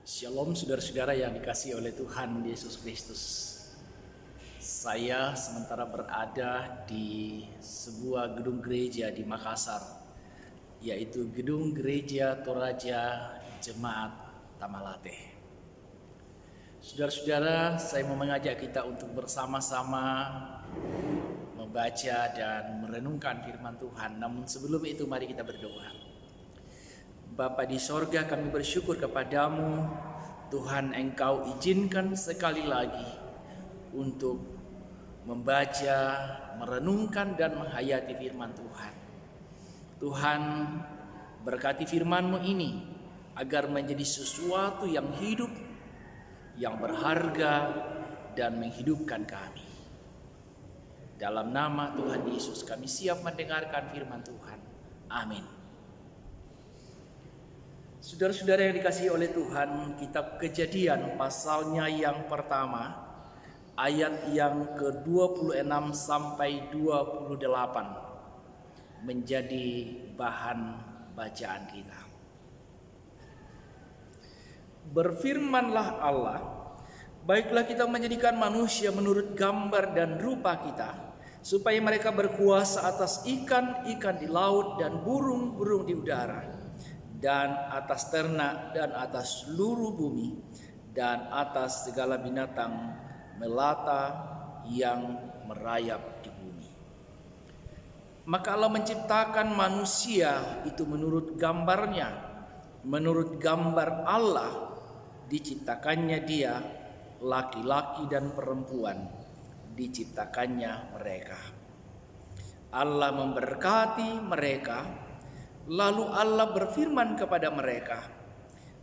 Shalom saudara-saudara yang dikasihi oleh Tuhan Yesus Kristus. Saya sementara berada di sebuah gedung gereja di Makassar, yaitu Gedung Gereja Toraja Jemaat Tamalate. Saudara-saudara, saya mau mengajak kita untuk bersama-sama membaca dan merenungkan firman Tuhan. Namun sebelum itu mari kita berdoa. Bapa di sorga, kami bersyukur kepadamu, Tuhan, Engkau izinkan sekali lagi untuk membaca, merenungkan dan menghayati firman Tuhan. Tuhan, berkati firman-Mu ini agar menjadi sesuatu yang hidup, yang berharga dan menghidupkan kami. Dalam nama Tuhan Yesus kami siap mendengarkan firman Tuhan. Amin. Saudara-saudara yang dikasihi oleh Tuhan, kitab Kejadian pasalnya yang pertama, ayat yang ke-26 sampai 28 menjadi bahan bacaan kita. Berfirmanlah Allah, baiklah kita menjadikan manusia menurut gambar dan rupa kita, supaya mereka berkuasa atas ikan-ikan di laut dan burung-burung di udara, dan atas ternak dan atas seluruh bumi dan atas segala binatang melata yang merayap di bumi. Maka Allah menciptakan manusia itu menurut gambarnya, menurut gambar Allah diciptakannya dia, laki-laki dan perempuan diciptakannya mereka. Allah memberkati mereka. Lalu Allah berfirman kepada mereka,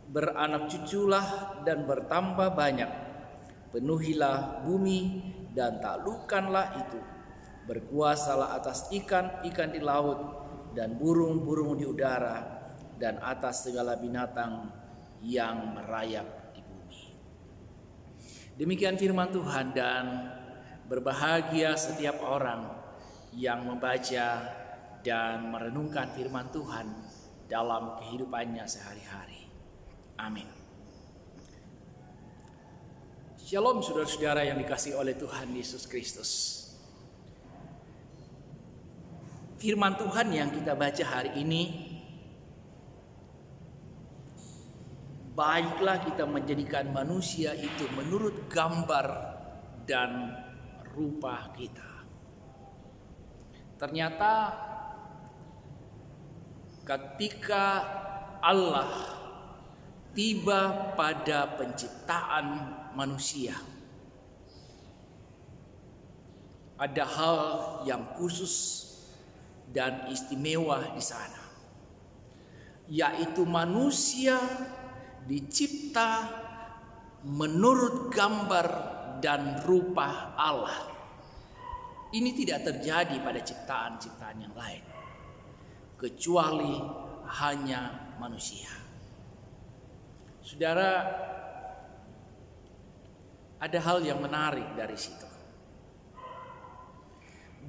beranak cuculah dan bertambah banyak, penuhilah bumi dan taklukkanlah itu, berkuasalah atas ikan-ikan di laut dan burung-burung di udara dan atas segala binatang yang merayap di bumi. Demikian firman Tuhan, dan berbahagia setiap orang yang membaca dan merenungkan firman Tuhan dalam kehidupannya sehari-hari. Amin. Shalom saudara-saudara yang dikasihi oleh Tuhan Yesus Kristus. Firman Tuhan yang kita baca hari ini, baiklah kita menjadikan manusia itu menurut gambar dan rupa kita. Ternyata ketika Allah tiba pada penciptaan manusia, ada hal yang khusus dan istimewa di sana, yaitu manusia dicipta menurut gambar dan rupa Allah. Ini tidak terjadi pada ciptaan-ciptaan yang lain, kecuali hanya manusia. Saudara, ada hal yang menarik dari situ,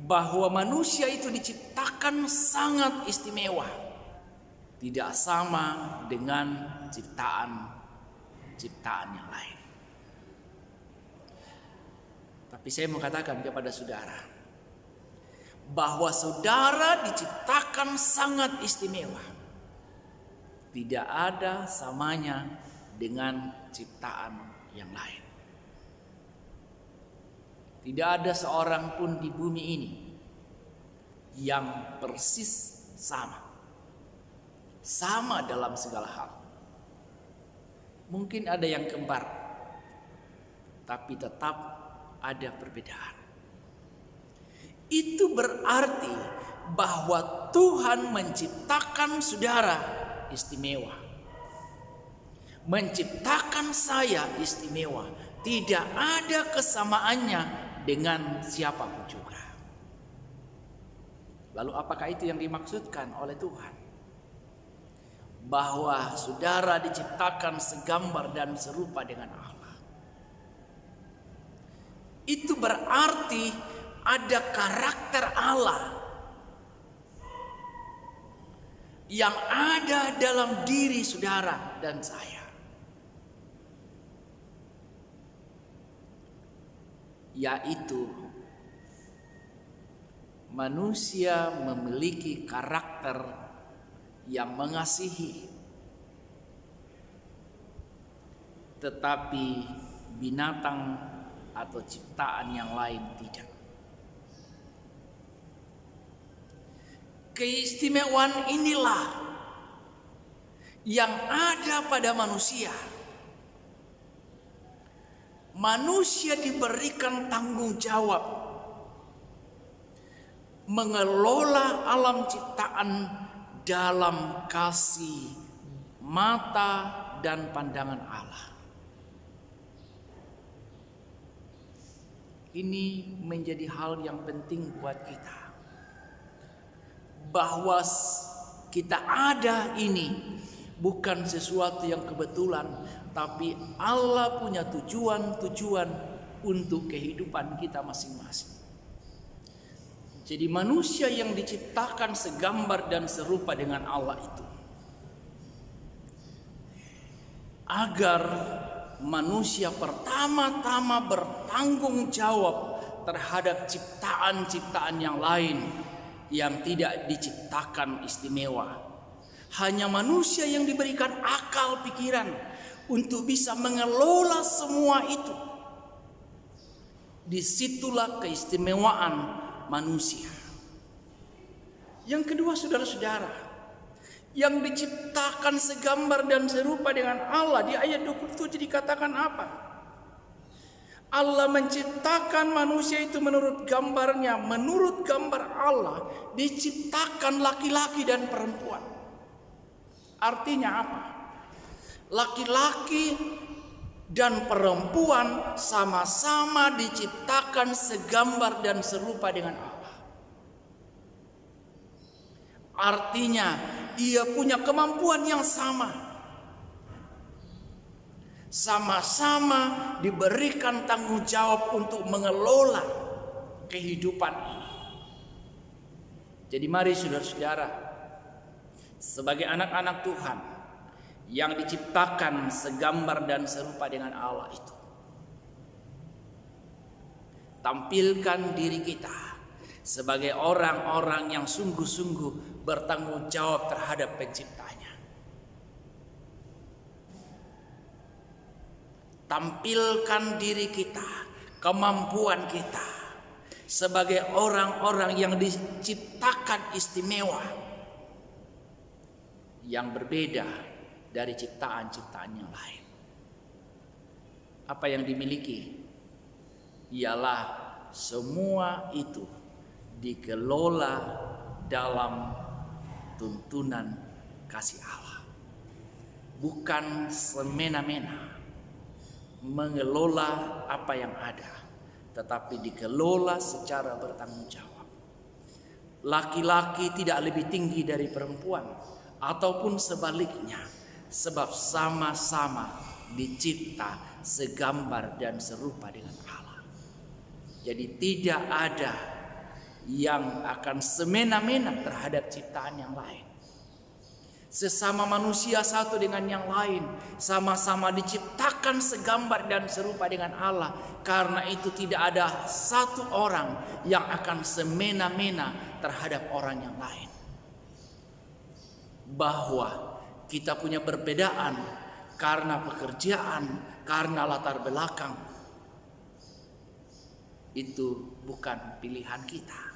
bahwa manusia itu diciptakan sangat istimewa, tidak sama dengan ciptaan yang lain. Tapi saya mau katakan kepada saudara, bahwa saudara diciptakan sangat istimewa. Tidak ada samanya dengan ciptaan yang lain. Tidak ada seorang pun di bumi ini yang persis sama dalam segala hal. Mungkin ada yang kembar, tapi tetap ada perbedaan. Itu berarti bahwa Tuhan menciptakan saudara istimewa, menciptakan saya istimewa. Tidak ada kesamaannya dengan siapapun juga. Lalu apakah itu yang dimaksudkan oleh Tuhan? Bahwa saudara diciptakan segambar dan serupa dengan Allah. Itu berarti ada karakter Allah yang ada dalam diri saudara dan saya. yaitu manusia memiliki karakter yang mengasihi, tetapi binatang atau ciptaan yang lain tidak. Keistimewaan inilah yang ada pada manusia. Manusia diberikan tanggung jawab mengelola alam ciptaan dalam kasih mata dan pandangan Allah. Ini menjadi hal yang penting buat kita, bahwa kita ada ini bukan sesuatu yang kebetulan, tapi Allah punya tujuan-tujuan untuk kehidupan kita masing-masing. Jadi manusia yang diciptakan segambar dan serupa dengan Allah itu, agar manusia pertama-tama bertanggung jawab terhadap ciptaan-ciptaan yang lain yang tidak diciptakan istimewa. Hanya manusia yang diberikan akal pikiran untuk bisa mengelola semua itu. Disitulah keistimewaan manusia. Yang kedua, saudara-saudara, yang diciptakan segambar dan serupa dengan Allah, di ayat 27 dikatakan apa? Allah menciptakan manusia itu menurut gambarnya, menurut gambar Allah diciptakan laki-laki dan perempuan. Artinya apa? Laki-laki dan perempuan sama-sama diciptakan segambar dan serupa dengan Allah. Artinya ia punya kemampuan yang sama. Sama-sama diberikan tanggung jawab untuk mengelola kehidupan ini. Jadi mari saudara-saudara, sebagai anak-anak Tuhan yang diciptakan segambar dan serupa dengan Allah itu, tampilkan diri kita sebagai orang-orang yang sungguh-sungguh bertanggung jawab terhadap penciptanya. Tampilkan diri kita, kemampuan kita sebagai orang-orang yang diciptakan istimewa, yang berbeda dari ciptaan-ciptaan yang lain. Apa yang dimiliki ialah semua itu dikelola dalam tuntunan kasih Allah, bukan semena-mena mengelola apa yang ada, tetapi dikelola secara bertanggung jawab. Laki-laki tidak lebih tinggi dari perempuan ataupun sebaliknya, sebab sama-sama dicipta segambar dan serupa dengan Allah. Jadi tidak ada yang akan semena-mena terhadap ciptaan yang lain. Sesama manusia satu dengan yang lain, sama-sama diciptakan segambar dan serupa dengan Allah. Karena itu tidak ada satu orang yang akan semena-mena terhadap orang yang lain. Bahwa kita punya perbedaan karena pekerjaan, karena latar belakang, itu bukan pilihan kita.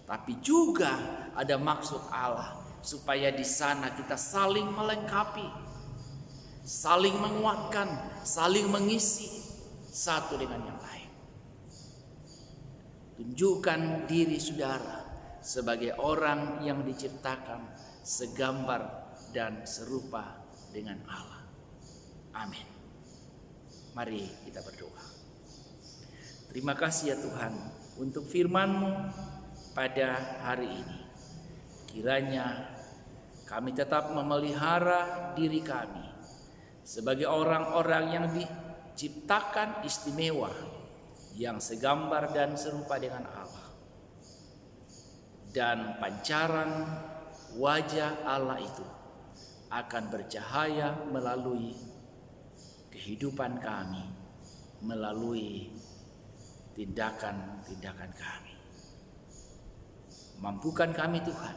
Tapi juga ada maksud Allah, supaya di sana kita saling melengkapi, saling menguatkan, saling mengisi satu dengan yang lain. Tunjukkan diri saudara sebagai orang yang diciptakan segambar dan serupa dengan Allah. Amin. Mari kita berdoa. Terima kasih ya Tuhan untuk firman-Mu pada hari ini. Kiranya kami tetap memelihara diri kami sebagai orang-orang yang diciptakan istimewa, yang segambar dan serupa dengan Allah. Dan pancaran wajah Allah itu akan bercahaya melalui kehidupan kami, melalui tindakan-tindakan kami. Mampukan kami Tuhan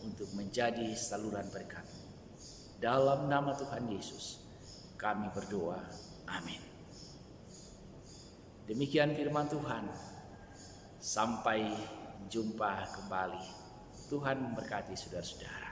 untuk menjadi saluran berkat. Dalam nama Tuhan Yesus kami berdoa. Amin. Demikian firman Tuhan. Sampai jumpa kembali. Tuhan memberkati saudara-saudara.